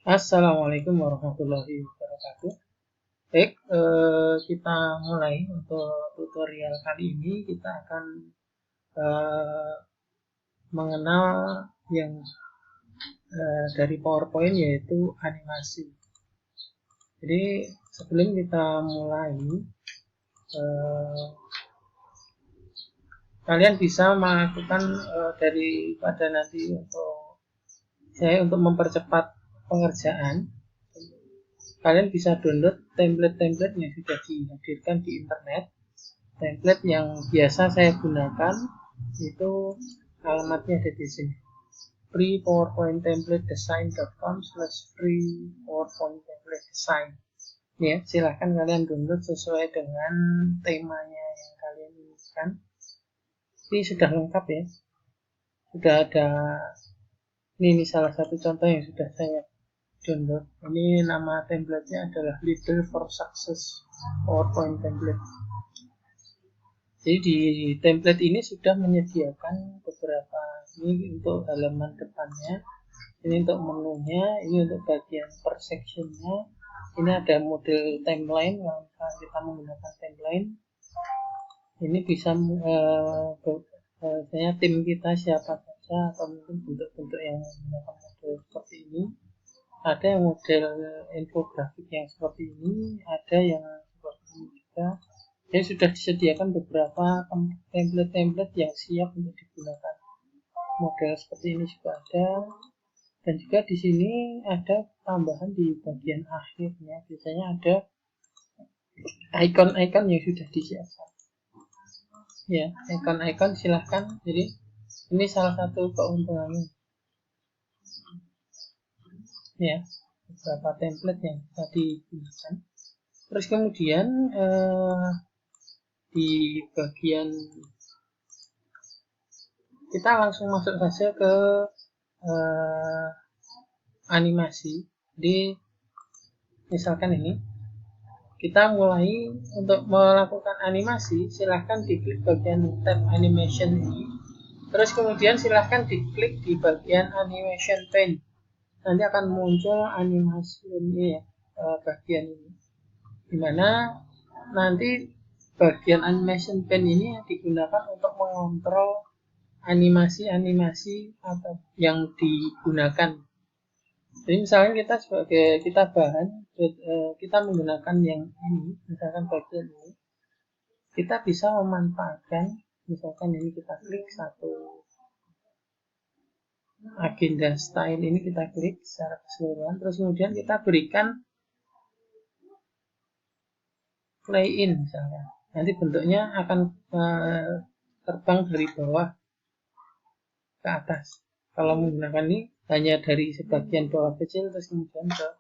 Assalamualaikum warahmatullahi wabarakatuh. Baik, kita mulai untuk tutorial kali ini. Kita akan eh, mengenal yang dari PowerPoint, yaitu animasi. Jadi sebelum kita mulai, eh, kalian bisa melakukan daripada nanti untuk mempercepat pengerjaan. Kalian bisa download template-template yang sudah dihadirkan di internet. Template yang biasa saya gunakan itu alamatnya ada di sini, freepowerpointtemplatedesign.com/free PowerPoint template design. Ya, silahkan kalian download sesuai dengan temanya yang kalian inginkan. Ini sudah lengkap ya, sudah ada. Ini salah satu contoh yang sudah saya download. Ini nama templatenya adalah Leader for Success PowerPoint template. Jadi di template ini sudah menyediakan beberapa, ini untuk halaman depannya, ini untuk menunya, ini untuk bagian per sectionnya, ini ada model timeline. Kalau kita menggunakan timeline, ini bisa misalnya tim kita siapa saja, atau mungkin bentuk-bentuk yang menggunakan model seperti ini. Ada yang model infografik yang seperti ini, ada yang seperti ini juga. Jadi sudah disediakan beberapa template-template yang siap untuk digunakan. Model seperti ini juga ada, dan juga di sini ada tambahan di bagian akhirnya. Biasanya ada icon-icon yang sudah disiapkan. Ya, icon-icon silahkan. Jadi ini salah satu keuntungannya. Ya, beberapa template yang bisa digunakan. Terus kemudian di bagian kita langsung masuk saja ke animasi. Jadi misalkan ini kita mulai untuk melakukan animasi, silahkan diklik bagian tab animation ini. Terus kemudian silahkan diklik di bagian animation pane. Nanti akan muncul animasi ini ya, bagian ini. Dimana nanti bagian animation pane ini digunakan untuk mengontrol animasi-animasi atau yang digunakan. Jadi misalnya kita bahan, kita menggunakan yang ini, misalkan bagian ini, kita bisa memanfaatkan, misalkan ini kita klik satu agenda style ini, kita klik secara keseluruhan, terus kemudian kita berikan play in misalnya. Nanti bentuknya akan terbang dari bawah ke atas. Kalau menggunakan ini hanya dari sebagian bawah kecil terus kemudian ke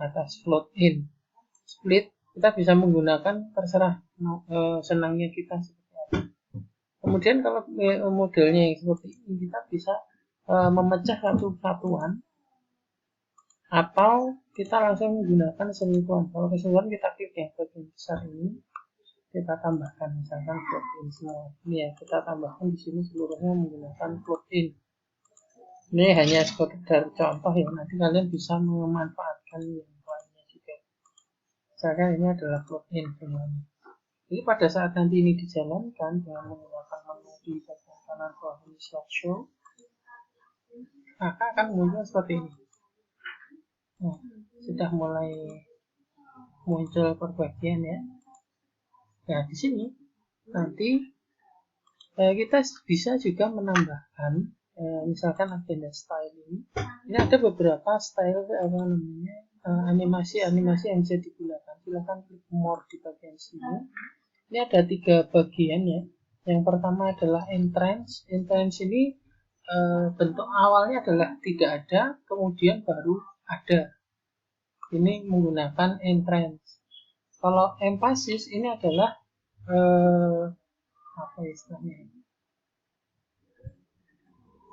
atas. Float in, split, kita bisa menggunakan terserah senangnya kita seperti apa. Kemudian kalau modelnya yang seperti ini, kita bisa memecah satu satuan, atau kita langsung menggunakan keseluruhan. Kalau keseluruhan kita klik yang bagian besar ini, kita tambahkan misalkan float in semua. Ini ya, kita tambahkan di sini seluruhnya menggunakan float in. Ini hanya sekedar contoh ya, nanti kalian bisa memanfaatkan yang lainnya juga. Misalkan ini adalah float in semuanya. Jadi pada saat nanti ini dijalankan dengan menggunakan menu di bagian kanan bawah ini slideshow, maka akan muncul seperti ini. Nah, sudah mulai muncul perbagian ya. Nah, di sini nanti kita bisa juga menambahkan misalkan agenda style ini. Ini ada beberapa style animasi-animasi yang bisa digunakan. Silahkan klik more di bagian sini. Ini ada 3 bagian ya. Yang pertama adalah entrance. Entrance ini bentuk awalnya adalah tidak ada, kemudian baru ada. Ini menggunakan entrance. Kalau emphasis ini adalah apa istilahnya?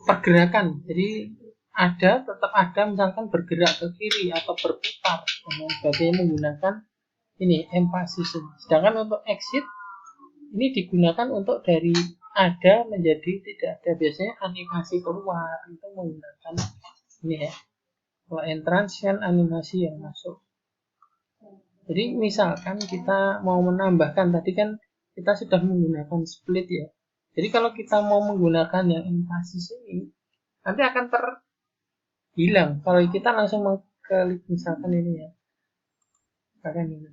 Pergerakan. Jadi tetap ada, misalkan bergerak ke kiri atau berputar dan sebagainya menggunakan ini emphasis. Sedangkan untuk exit ini digunakan untuk dari ada menjadi tidak ada. Biasanya animasi keluar itu menggunakan ini ya, Kalau entrance kan animasi yang masuk. Jadi misalkan kita mau menambahkan, tadi kan kita sudah menggunakan split ya. Jadi kalau kita mau menggunakan yang emphasis ini, nanti akan terhilang. Kalau kita langsung mengklik misalkan ini ya, misalkan ini,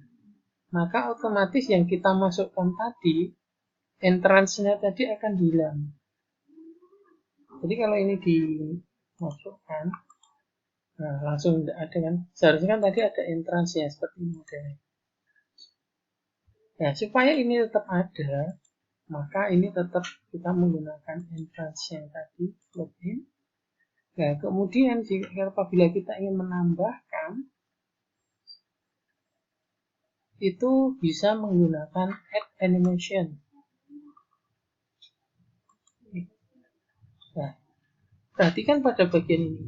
maka otomatis yang kita masukkan tadi, entrance-nya tadi akan hilang. Jadi kalau ini dimasukkan, nah langsung tidak ada kan. Seharusnya kan tadi ada entrance-nya seperti ini modelnya. Nah, supaya ini tetap ada, maka ini tetap kita menggunakan entrance yang tadi, login. Nah, kemudian apabila kita ingin menambahkan, itu bisa menggunakan add animation. Nah, perhatikan pada bagian ini.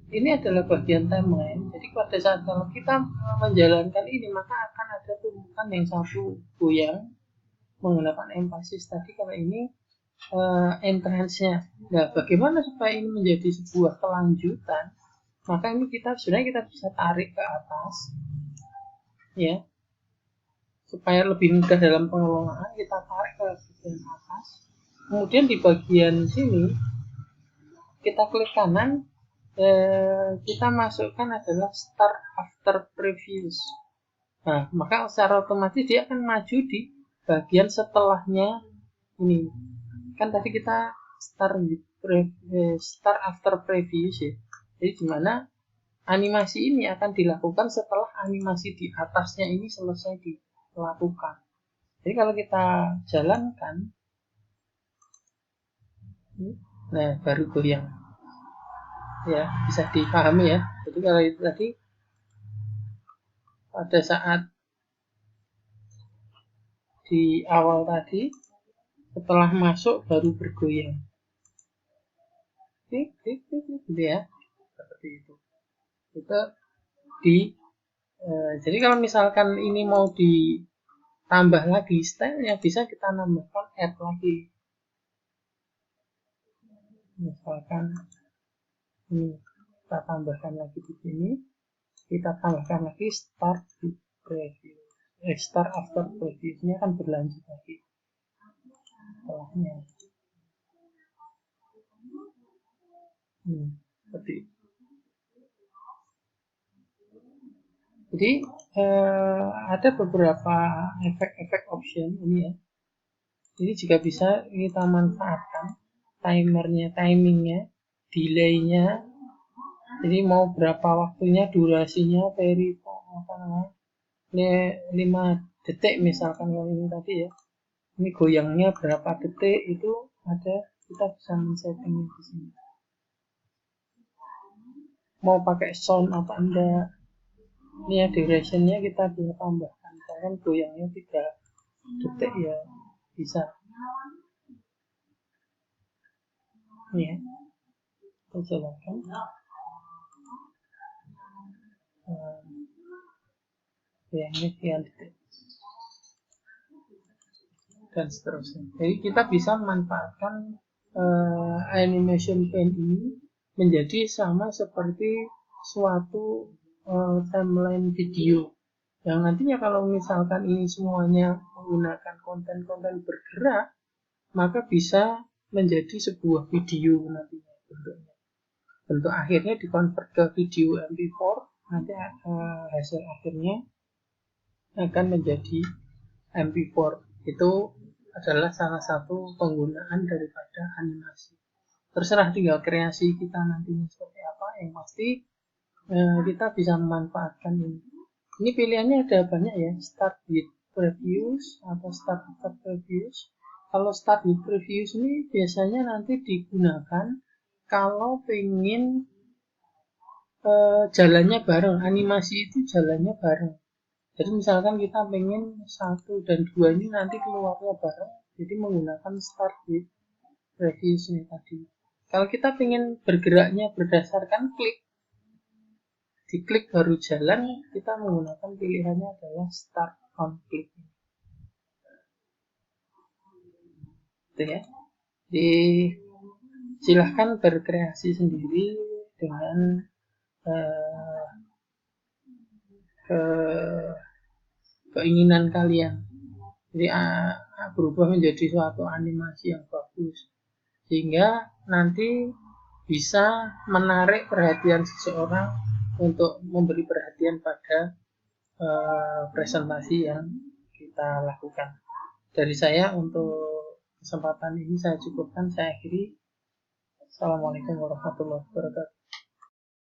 Ini adalah bagian timeline. Jadi pada saat kalau kita menjalankan ini, maka akan ada tumpukan yang satu goyang menggunakan emphasis tadi. Kalau ini entrance-nya. Nah, bagaimana supaya ini menjadi sebuah kelanjutan? Maka ini sebenarnya kita bisa tarik ke atas, ya, supaya lebih mudah dalam pengelolaan. Kita tarik ke bagian atas. Kemudian di bagian sini kita klik kanan, kita masukkan adalah start after previous. Nah, maka secara otomatis dia akan maju di bagian setelahnya ini. Kan tadi kita start after previous ya. Jadi dimana animasi ini akan dilakukan setelah animasi di atasnya ini selesai dilakukan. Jadi kalau kita jalankan, nah baru goyang. Ya, bisa dipahami ya. Jadi kalau itu tadi pada saat di awal tadi, setelah masuk baru bergoyang. Gitu ya. Seperti itu. Itu jadi kalau misalkan ini mau ditambah lagi stylenya, bisa kita nambahkan add lagi. Misalkan ini kita tambahkan lagi di sini, kita tambahkan lagi start with preview. Start after preview ini akan berlanjut lagi setelahnya. Seperti itu. Jadi ada beberapa efek-efek option ini ya. Ini juga bisa kita manfaatkan timernya, timingnya, delaynya. Jadi mau berapa waktunya, durasinya, 5 detik misalkan kalau ini tadi ya. Ini goyangnya berapa detik itu ada, kita bisa men-setting di sini. Mau pakai sound apa enggak? Ini ya durationnya kita bisa tambahkan. Misalkan goyangnya 3 detik ya bisa. Ini ya. Kita jalankan. Goyangnya sekian detik. Dan seterusnya. Jadi kita bisa memanfaatkan animation paint ini menjadi sama seperti suatu timeline video yang nantinya kalau misalkan ini semuanya menggunakan konten-konten bergerak, maka bisa menjadi sebuah video nantinya bentuknya. Bentuk akhirnya dikonvert ke video MP4, nanti hasil akhirnya akan menjadi MP4. Itu adalah salah satu penggunaan daripada animasi. Terserah tinggal kreasi kita nantinya seperti apa, yang pasti kita bisa memanfaatkan ini. Ini pilihannya ada banyak ya, start with previews atau start after previews. Kalau start with previews ini biasanya nanti digunakan kalau pengen jalannya bareng, animasi itu jalannya bareng. Jadi misalkan kita pengen 1 dan 2 ini nanti keluarnya bareng, jadi menggunakan start with previews ini tadi. Kalau kita pengen bergeraknya berdasarkan klik, diklik baru jalan, kita menggunakan pilihannya adalah start on click. Itu ya. Jadi silahkan berkreasi sendiri dengan ke keinginan kalian. Jadi berubah menjadi suatu animasi yang bagus, sehingga nanti bisa menarik perhatian seseorang untuk memberi perhatian pada presentasi yang kita lakukan. Dari saya untuk kesempatan ini saya cukupkan, saya akhiri. Assalamualaikum warahmatullahi wabarakatuh.